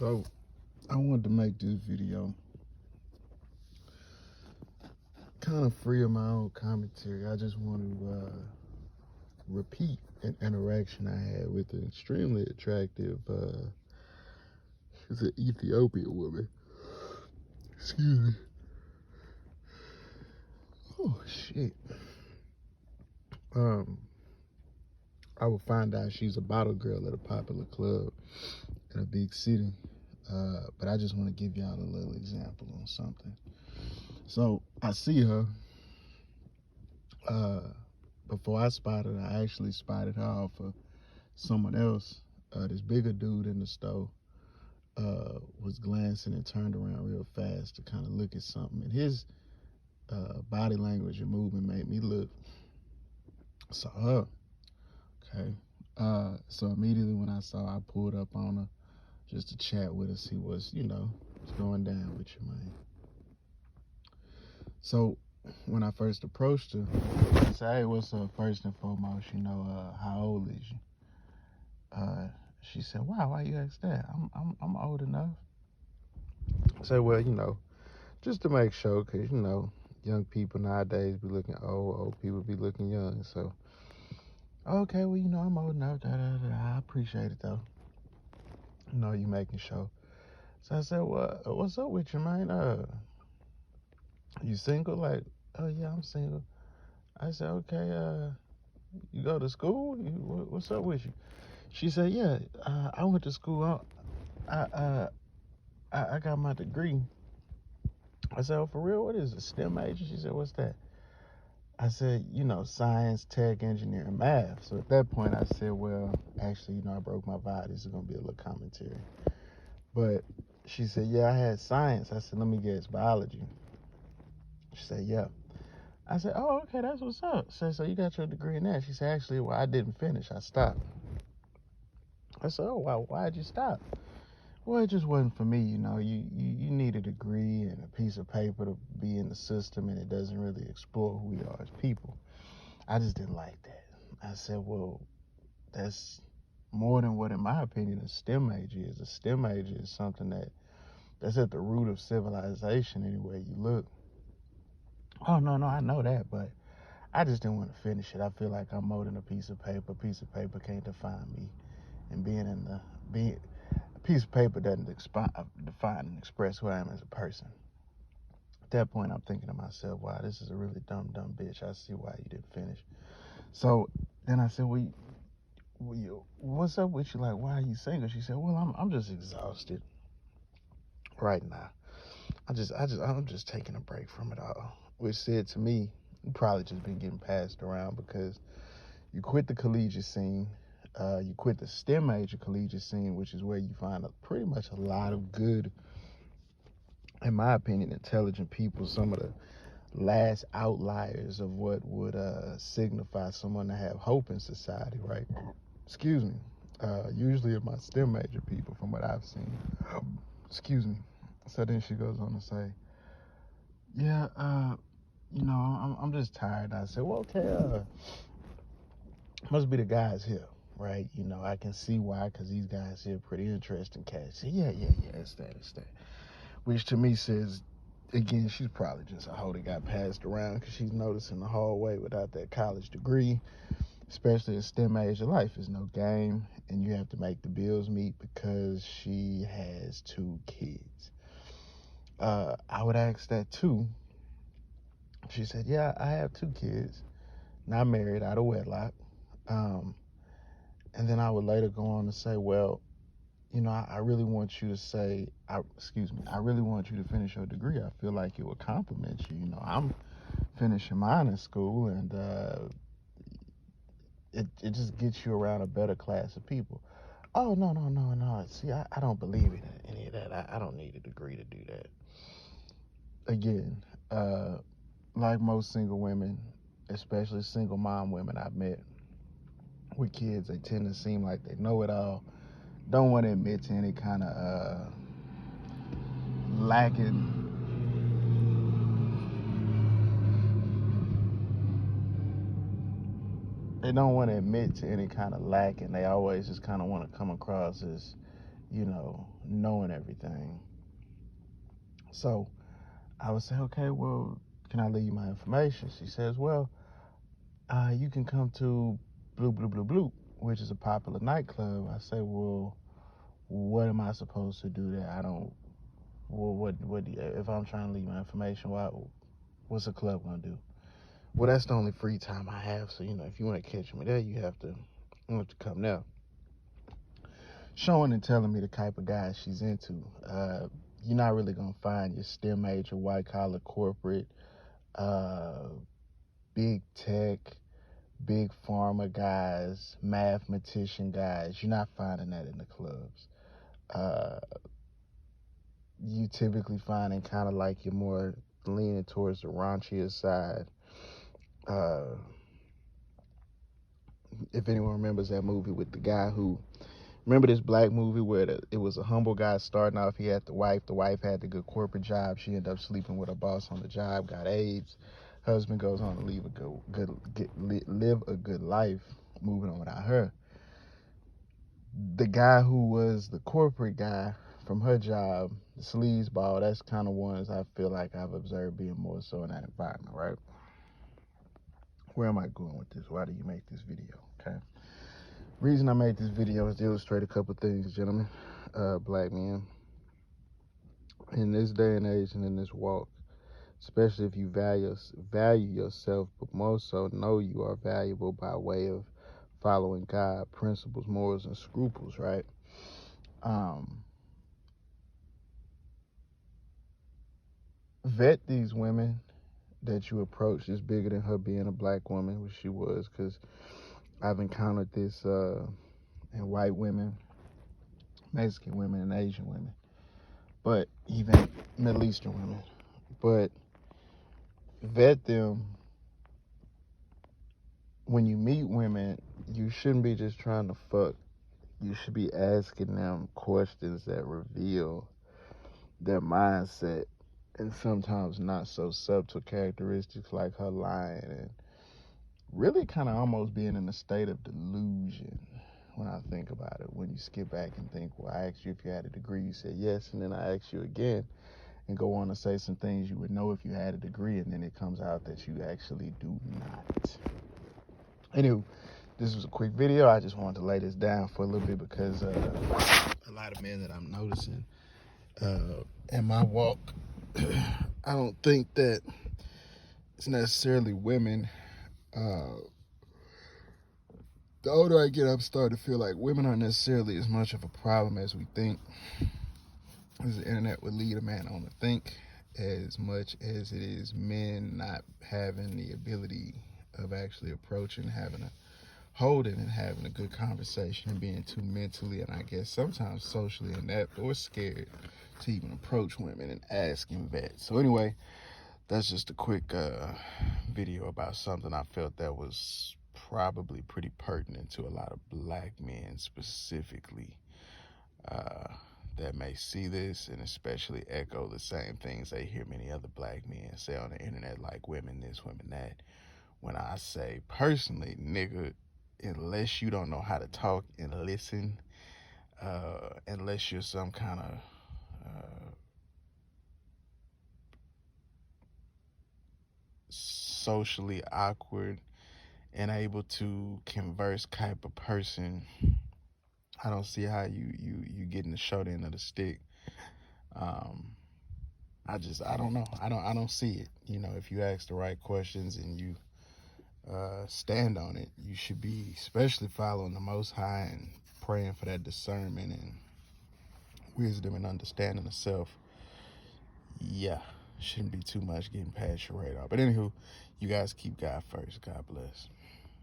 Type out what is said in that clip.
So I wanted to make this video kind of free of my own commentary. I just want to repeat an interaction I had with an extremely attractive she's an Ethiopian woman. Excuse me. Oh shit. I will find out she's a bottle girl at a popular club in a big city. But I just want to give y'all a little example on something. So I see her. Before I spotted her, I actually spotted her off of someone else. This bigger dude in the store was glancing and turned around real fast to kind of look at something. And his body language and movement made me look. Saw her. Okay. So immediately when I saw her, I pulled up on her just to chat with her, see what's going down with you, man. So when I first approached her, I said, "Hey, what's up? First and foremost, how old is you?" She said, "Wow, why you ask that? I'm old enough." I said, "Well, just to make sure, cause young people nowadays be looking old people be looking young. So, okay, well, I'm old enough. Da, da, da. I appreciate it though. You making sure." So I said, "Well, what's up with you, man? You single?" Like, "Oh yeah, I'm single." I said, "Okay, you go to school? What's up with you?" She said, "Yeah, I went to school. I got my degree." I said, "Oh, for real? What is it? STEM major?" She said, "What's that?" I said, "Science, tech, engineering, math." So at that point, I said, "Well, actually, I broke my vow. This is gonna be a little commentary." But she said, "Yeah, I had science." I said, "Let me guess, biology." She said, "Yeah." I said, "Oh, okay, that's what's up." So you got your degree in that? She said, "Actually, well, I didn't finish. I stopped." I said, "Oh, wow, why'd you stop?" "Well, it just wasn't for me. You need a degree and a piece of paper to be in the system, and it doesn't really explore who we are as people." I just didn't like that. I said, "Well, that's more than what, in my opinion, a STEM major is. A STEM major is something that's at the root of civilization anywhere you look." "Oh, no, I know that, but I just didn't want to finish it. I feel like I'm more than a piece of paper. A piece of paper can't define me. And being a piece of paper doesn't define and express who I am as a person." At that point, I'm thinking to myself, wow, this is a really dumb bitch. I see why you didn't finish. So then I said, well, what's up with you? Like, why are you single? She said, well, I'm just exhausted right now. I'm just taking a break from it all. Which said to me, you probably just been getting passed around because you quit the collegiate scene. You quit the STEM major collegiate scene, which is where you find pretty much a lot of good, in my opinion, intelligent people. Some of the last outliers of what would signify someone to have hope in society, right? Excuse me. Usually my STEM major people, from what I've seen. Excuse me. So then she goes on to say, yeah, I'm just tired. I said, well, okay, must be the guys here, right? I can see why, because these guys here are pretty interesting cats. Yeah, it's that. Which to me says, again, she's probably just a hoe that got passed around because she's noticing the hallway without that college degree, especially a STEM age of life, is no game, and you have to make the bills meet because she has 2 kids. I would ask that too. She said, yeah, I have 2 kids, not married, out of wedlock. And then I would later go on to say, well, I really want you to I really want you to finish your degree. I feel like it would compliment you. I'm finishing mine in school, and it just gets you around a better class of people. Oh, no. See, I don't believe in any of that. I don't need a degree to do that. Again, like most single women, especially single mom women I've met with kids, they tend to seem like they know it all. Don't want to admit to any kind of lacking. They don't want to admit to any kind of lack, and they always just kind of want to come across as, knowing everything. So I would say, okay, well, can I leave you my information? She says, well, you can come to Blue Blue Blue Blue, which is a popular nightclub. I say, well, what am I supposed to do there? I don't. Well, what? If I'm trying to leave my information, what's a club gonna do? Well, that's the only free time I have. So if you want to catch me there, you have to come there. Showing and telling me the type of guy she's into. You're not really gonna find your STEM major, white collar, corporate, uh, big tech, big pharma guys, mathematician guys. You're not finding that in the clubs. Uh, you typically finding kind of like you're more leaning towards the raunchier side. If anyone remembers that movie with the guy who, remember this black movie where it was a humble guy starting off, he had the wife had the good corporate job, she ended up sleeping with her boss on the job, got AIDS, husband goes on to live a good life, moving on without her. The guy who was the corporate guy from her job, the sleazeball, that's kind of ones I feel like I've observed being more so in that environment, right? Where am I going with this? Why do you make this video? Okay. Reason I made this video is to illustrate a couple things, gentlemen, black men. In this day and age and in this walk, especially if you value yourself, but more so know you are valuable by way of following God, principles, morals, and scruples, right? Vet these women that you approach is bigger than her being a black woman, which she was, because I've encountered this in white women, Mexican women, and Asian women, but even Middle Eastern women. But vet them. When you meet women, you shouldn't be just trying to fuck. You should be asking them questions that reveal their mindset and sometimes not so subtle characteristics like her lying and really kind of almost being in a state of delusion. When I think about it, when you skip back and think, well, I asked you if you had a degree, you said yes, and then I asked you again and go on to say some things you would know if you had a degree, and then it comes out that you actually do not. Anywho, this was a quick video. I just wanted to lay this down for a little bit because a lot of men that I'm noticing in my walk, I don't think that it's necessarily women. The older I get, I'm starting to feel like women aren't necessarily as much of a problem as we think. As the internet would lead a man on to think, as much as it is men not having the ability of actually approaching, holding and having a good conversation and being too mentally and I guess sometimes socially inept or scared to even approach women and ask and vet. So anyway, that's just a quick video about something I felt that was probably pretty pertinent to a lot of black men specifically that may see this and especially echo the same things they hear many other black men say on the internet, like women this, women that. When I say personally, nigga, unless you don't know how to talk and listen, unless you're some kind of socially awkward and able to converse type of person, I don't see how you getting the short end of the stick. I don't know. I don't see it. If you ask the right questions and you stand on it, you should be especially following the Most High and praying for that discernment and wisdom and understanding of self. Yeah, shouldn't be too much getting past your radar. But anywho, you guys keep God first. God bless.